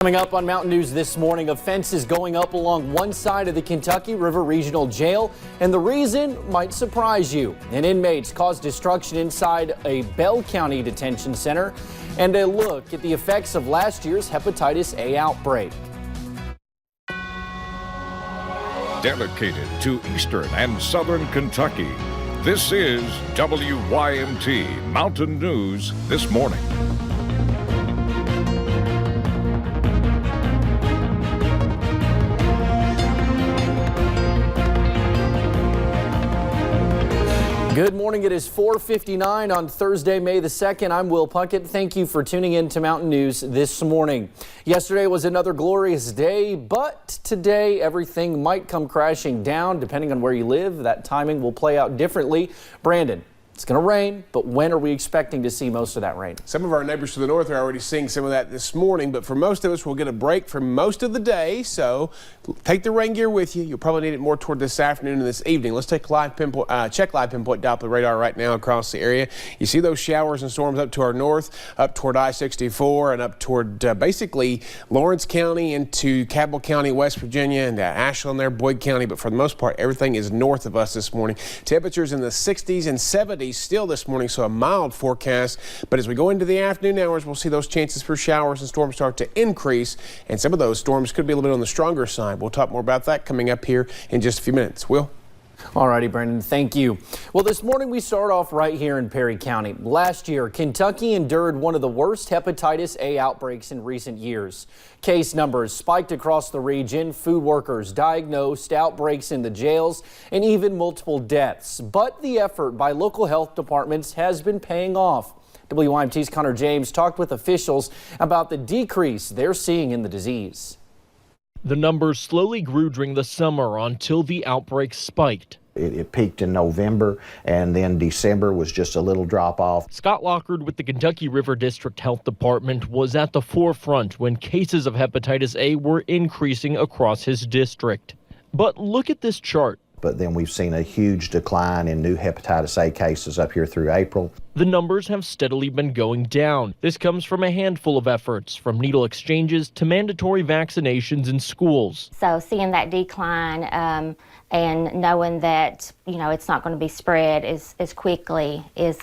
Coming up on Mountain News this morning, a fence is going up along one side of the Kentucky River Regional Jail, and the reason might surprise you. And inmates caused destruction inside a Bell County detention center, and a look at the effects of last year's Hepatitis A outbreak. Dedicated to Eastern and Southern Kentucky, this is WYMT Mountain News This Morning. Good morning. It is 4:59 on Thursday, May the 2nd. I'm Will Puckett. Thank you for tuning in to Mountain News this morning. Yesterday was another glorious day, but today everything might come crashing down depending on where you live. That timing will play out differently. Brandon, it's going to rain, but when are we expecting to see most of that rain? Some of our neighbors to the north are already seeing some of that this morning, but for most of us, we'll get a break for most of the day. So take the rain gear with you. You'll probably need it more toward this afternoon and this evening. Let's take check live pinpoint Doppler radar right now across the area. You see those showers and storms up to our north, up toward I-64 and up toward basically Lawrence County into Cabell County, West Virginia, and Ashland there, Boyd County. But for the most part, everything is north of us this morning. Temperatures in the 60s and 70s still this morning, so a mild forecast. But as we go into the afternoon hours, we'll see those chances for showers and storms start to increase, and some of those storms could be a little bit on the stronger side. We'll talk more about that coming up here in just a few minutes. Will? All righty, Brandon, thank you. Well, this morning we start off right here in Perry County. Last year, Kentucky endured one of the worst hepatitis A outbreaks in recent years. Case numbers spiked across the region, food workers diagnosed, outbreaks in the jails, and even multiple deaths. But the effort by local health departments has been paying off. WYMT's Connor James talked with officials about the decrease they're seeing in the disease. The numbers slowly grew during the summer until the outbreak spiked. It peaked in November, and then December was just a little drop off. Scott Lockard with the Kentucky River District Health Department was at the forefront when cases of hepatitis A were increasing across his district. But look at this chart. But then we've seen a huge decline in new hepatitis A cases up here through April. The numbers have steadily been going down. This comes from a handful of efforts, from needle exchanges to mandatory vaccinations in schools. So seeing that decline and knowing that, it's not going to be spread as quickly is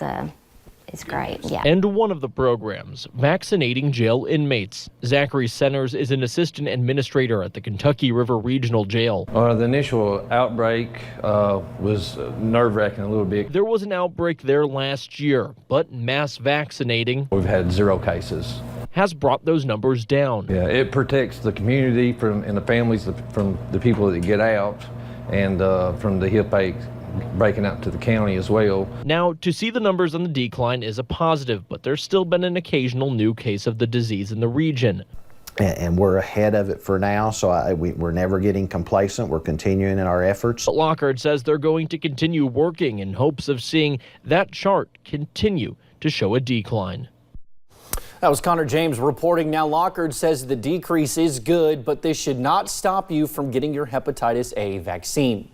great. Yeah. And one of the programs, vaccinating jail inmates. Zachary Centers is an assistant administrator at the Kentucky River Regional Jail. The initial outbreak was nerve-wracking a little bit. There was an outbreak there last year, but mass vaccinating, We've had 0 cases. Has brought those numbers down. Yeah, it protects the community and the families from the people that get out, and from the hip ache breaking out to the county as well. Now, to see the numbers on the decline is a positive, but there's still been an occasional new case of the disease in the region. And we're ahead of it for now, so we're never getting complacent. We're continuing in our efforts. But Lockard says they're going to continue working in hopes of seeing that chart continue to show a decline. That was Connor James reporting. Now, Lockard says the decrease is good, but this should not stop you from getting your hepatitis A vaccine.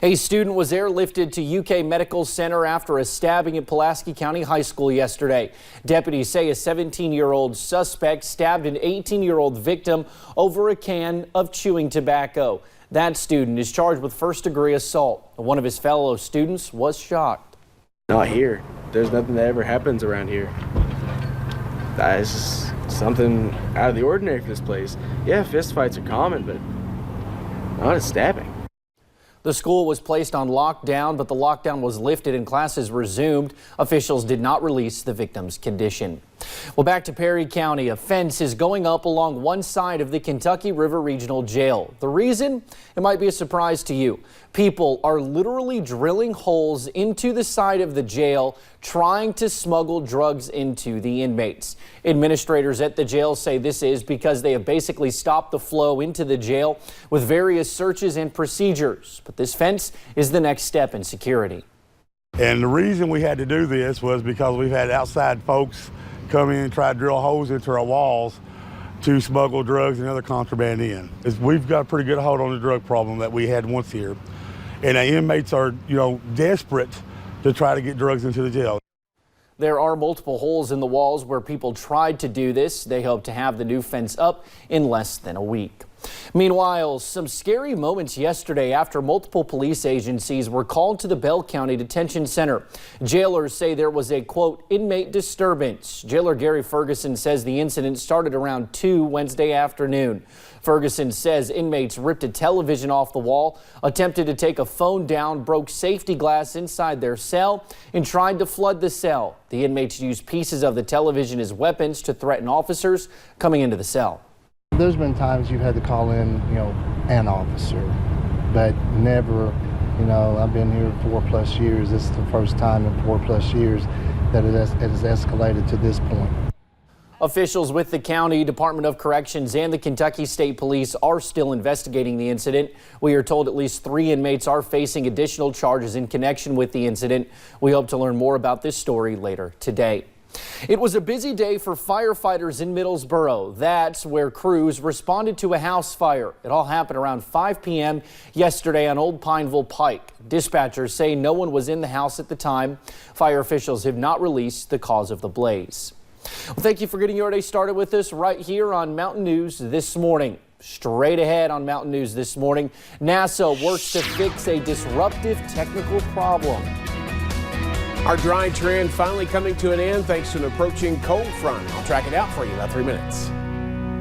A student was airlifted to UK Medical Center after a stabbing at Pulaski County High School yesterday. Deputies say a 17-year-old suspect stabbed an 18-year-old victim over a can of chewing tobacco. That student is charged with first-degree assault. One of his fellow students was shocked. Not here. There's nothing that ever happens around here. That is something out of the ordinary for this place. Yeah, fistfights are common, but not a stabbing. The school was placed on lockdown, but the lockdown was lifted and classes resumed. Officials did not release the victim's condition. Well, back to Perry County. A fence is going up along one side of the Kentucky River Regional Jail. The reason? It might be a surprise to you. People are literally drilling holes into the side of the jail, trying to smuggle drugs into the inmates. Administrators at the jail say this is because they have basically stopped the flow into the jail with various searches and procedures. But this fence is the next step in security. And the reason we had to do this was because we've had outside folks come in and try to drill holes into our walls to smuggle drugs and other contraband in. We've got a pretty good hold on the drug problem that we had once here. And the inmates are, desperate to try to get drugs into the jail. There are multiple holes in the walls where people tried to do this. They hope to have the new fence up in less than a week. Meanwhile, some scary moments yesterday after multiple police agencies were called to the Bell County Detention Center. Jailers say there was a, quote, inmate disturbance. Jailer Gary Ferguson says the incident started around 2 Wednesday afternoon. Ferguson says inmates ripped a television off the wall, attempted to take a phone down, broke safety glass inside their cell, and tried to flood the cell. The inmates used pieces of the television as weapons to threaten officers coming into the cell. There's been times you've had to call in, an officer, but never, I've been here 4+ years. This is the first time in 4+ years that it has escalated to this point. Officials with the County Department of Corrections and the Kentucky State Police are still investigating the incident. We are told at least 3 inmates are facing additional charges in connection with the incident. We hope to learn more about this story later today. It was a busy day for firefighters in Middlesboro. That's where crews responded to a house fire. It all happened around 5 p.m. yesterday on Old Pineville Pike. Dispatchers say no one was in the house at the time. Fire officials have not released the cause of the blaze. Well, thank you for getting your day started with us right here on Mountain News This Morning. Straight ahead on Mountain News This Morning, NASA works to fix a disruptive technical problem. Our dry trend finally coming to an end thanks to an approaching cold front. I'll track it out for you in about 3 minutes.